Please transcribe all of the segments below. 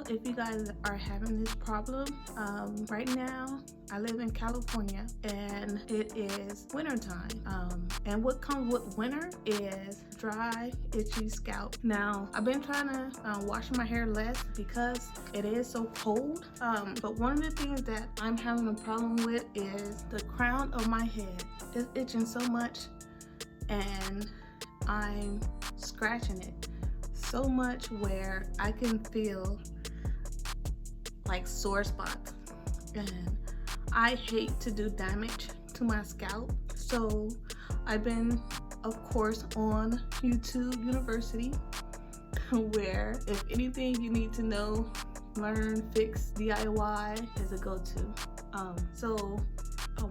if you guys are having this problem. Right now I live in California and it is winter time. And what comes with winter is dry, itchy scalp. Now I've been trying to wash my hair less because it is so cold. But one of the things that I'm having a problem with is the crown of my head is itching so much, and I'm scratching it so much where I can feel like sore spots, and I hate to do damage to my scalp. So I've been, of course, on YouTube University, where if anything you need to know, learn, fix, DIY is a go-to.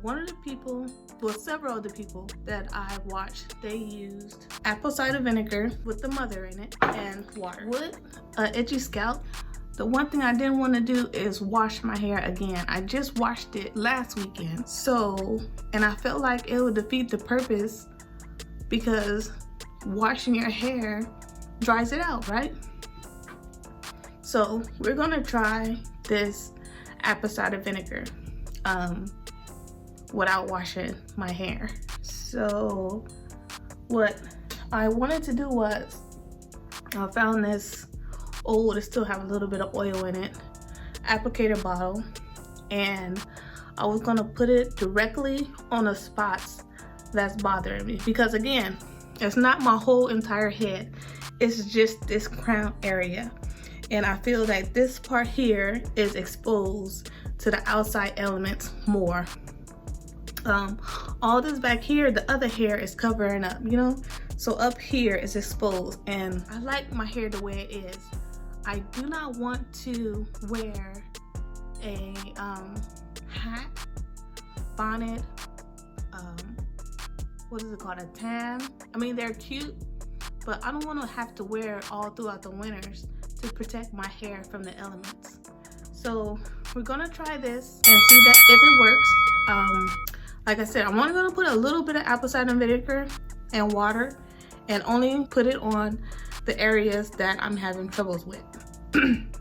One of the people, well, several of the people that I watched, they used apple cider vinegar with the mother in it and water. With an itchy scalp, the one thing I didn't want to do is wash my hair again. I just washed it last weekend. And I felt like it would defeat the purpose because washing your hair dries it out, right? So we're gonna try this apple cider vinegar without washing my hair. So what I wanted to do was, I found this old, it still have a little bit of oil in it, applicator bottle, and I was gonna put it directly on the spots that's bothering me, because again, it's not my whole entire head, it's just this crown area, and I feel that this part here is exposed to the outside elements more. All this back here, the other hair is covering up, you know, so up here is exposed, and I like my hair the way it is. I do not want to wear a hat, bonnet, what is it called, a tam. I mean, they're cute, but I don't want to have to wear it all throughout the winters to protect my hair from the elements. So we're gonna try this and see that if it works. Like I said, I'm only gonna put a little bit of apple cider vinegar and water, and only put it on the areas that I'm having troubles with.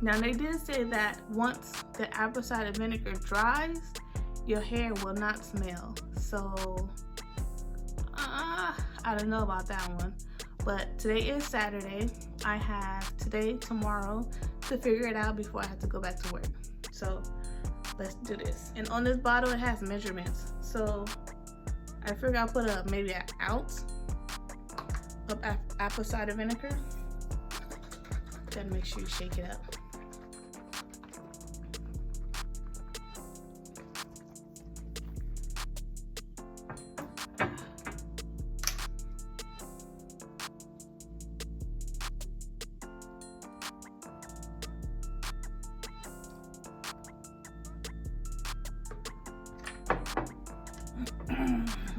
Now they did say that once the apple cider vinegar dries, your hair will not smell. So I don't know about that one. But today is Saturday. I have today, tomorrow to figure it out before I have to go back to work. So let's do this. And on this bottle it has measurements. So I figure I'll put maybe an ounce of apple cider vinegar. Then make sure you shake it up.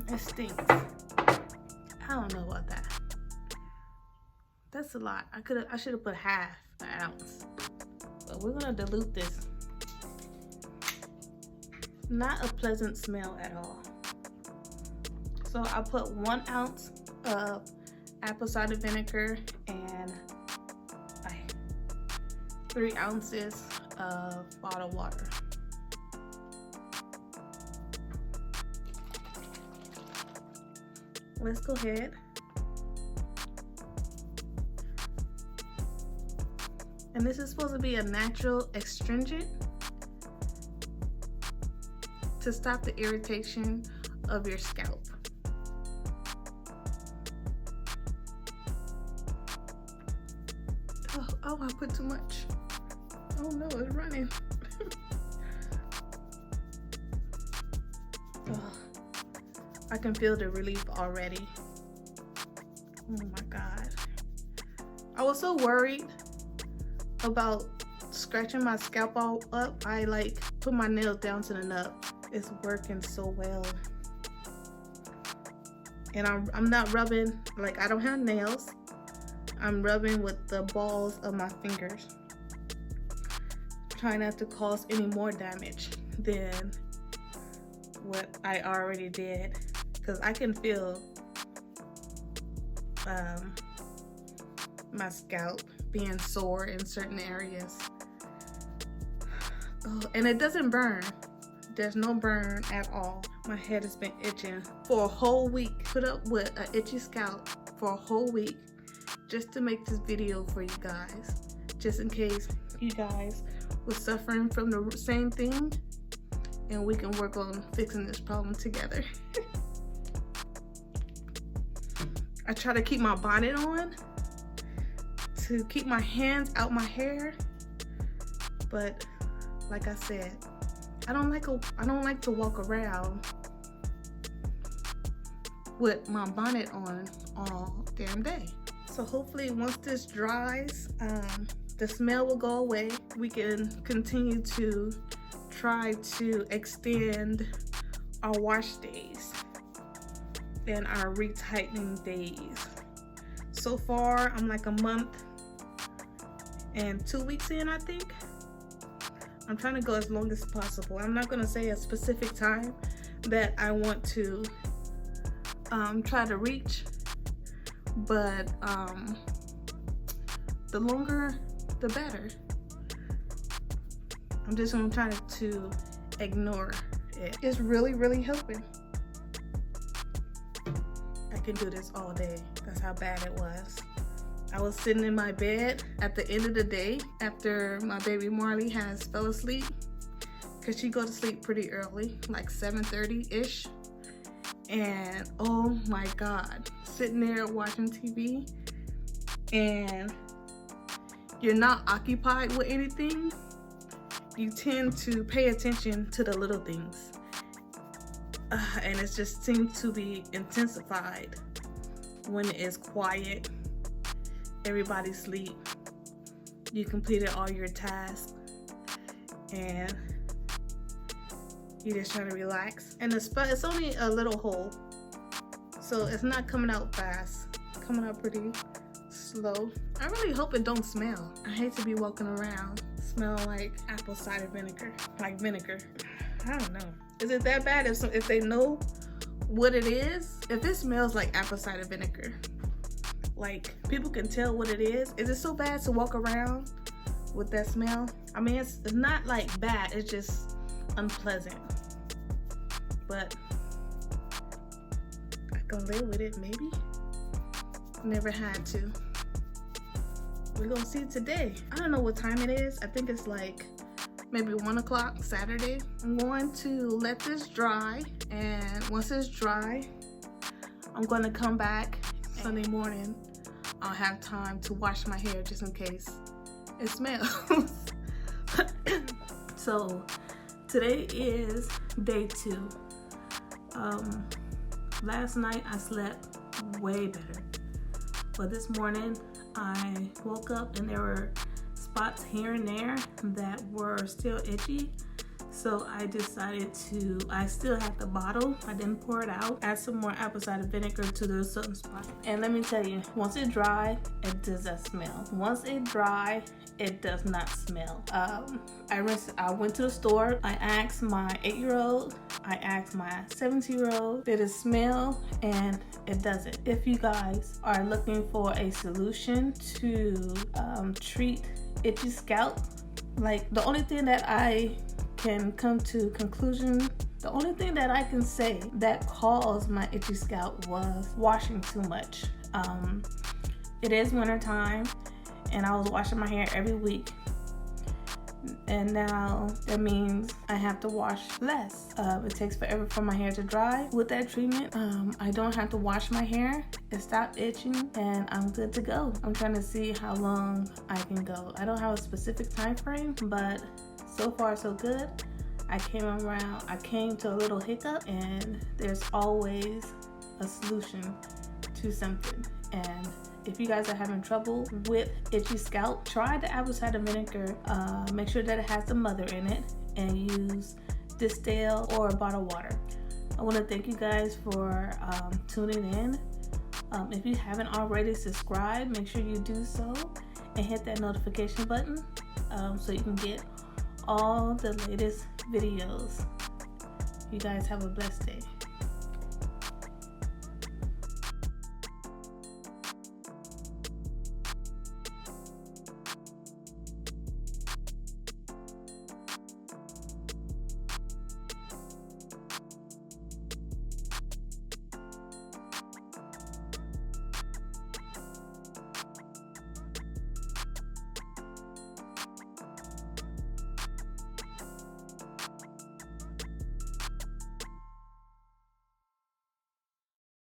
It stinks. I don't know about that. That's a lot. I should have put half an ounce. But we're gonna dilute this. Not a pleasant smell at all. So I put 1 ounce of apple cider vinegar and 3 ounces of bottled water. Let's go ahead. And this is supposed to be a natural astringent to stop the irritation of your scalp. Oh, I put too much. Oh no, it's running. I can feel the relief already. Oh my God. I was so worried about scratching my scalp all up. I like put my nails down to the nub. It's working so well. And I'm not rubbing, like I don't have nails. I'm rubbing with the balls of my fingers. Trying not to cause any more damage than what I already did. Because I can feel my scalp being sore in certain areas. Oh, and it doesn't burn. There's no burn at all. My head has been itching for a whole week. Put up with an itchy scalp for a whole week just to make this video for you guys. Just in case you guys were suffering from the same thing, and we can work on fixing this problem together. I try to keep my bonnet on to keep my hands out my hair, but like I said, I don't like to walk around with my bonnet on all damn day. So hopefully once this dries, the smell will go away. We can continue to try to extend our wash days and our retightening days. So far, I'm like a month and 2 weeks in, I think. I'm trying to go as long as possible. I'm not gonna say a specific time that I want to try to reach, but the longer, the better. I'm just gonna try to ignore it. It's really helping. I can do this all day. That's how bad it was. I was sitting in my bed at the end of the day after my baby Marley has fell asleep, because she go to sleep pretty early, like 7:30-ish. And oh my God, sitting there watching TV and you're not occupied with anything, you tend to pay attention to the little things. And it just seems to be intensified when it is quiet. Everybody sleep, you completed all your tasks, and you're just trying to relax. And it's only a little hole, so it's not coming out fast. It's coming out pretty slow. I really hope it don't smell. I hate to be walking around smelling like apple cider vinegar, like vinegar. I don't know. Is it that bad if they know what it is? If it smells like apple cider vinegar, like people can tell what it is it so bad to walk around with that smell? I mean, it's not like bad, it's just unpleasant, but I can live with it maybe. Never had to. We're gonna see today. I don't know what time it is. I think it's like maybe 1 o'clock Saturday. I'm going to let this dry, and once it's dry, I'm gonna come back Sunday morning. I'll have time to wash my hair just in case it smells. So today is day 2. Last night I slept way better, but this morning I woke up and there were spots here and there that were still itchy. So I decided I still have the bottle. I didn't pour it out. Add some more apple cider vinegar to those certain spots. And let me tell you, once it dry, it does not smell. Once it dry, it does not smell. I went to the store. I asked my 8-year-old. I asked my 17-year-old. Did it smell? And it doesn't. If you guys are looking for a solution to treat itchy scalp, like the only thing that I can come to conclusion, the only thing that I can say that caused my itchy scalp was washing too much. It is winter time and I was washing my hair every week, and now that means I have to wash less. It takes forever for my hair to dry. With that treatment, I don't have to wash my hair. It stopped itching and I'm good to go. I'm trying to see how long I can go. I don't have a specific time frame, but so far so good. I came to a little hiccup, and there's always a solution to something. And if you guys are having trouble with itchy scalp, try the apple cider vinegar. Make sure that it has the mother in it, and use distilled or bottled water. I want to thank you guys for tuning in. If you haven't already subscribed, make sure you do so and hit that notification button so you can get all the latest videos. You guys have a blessed day.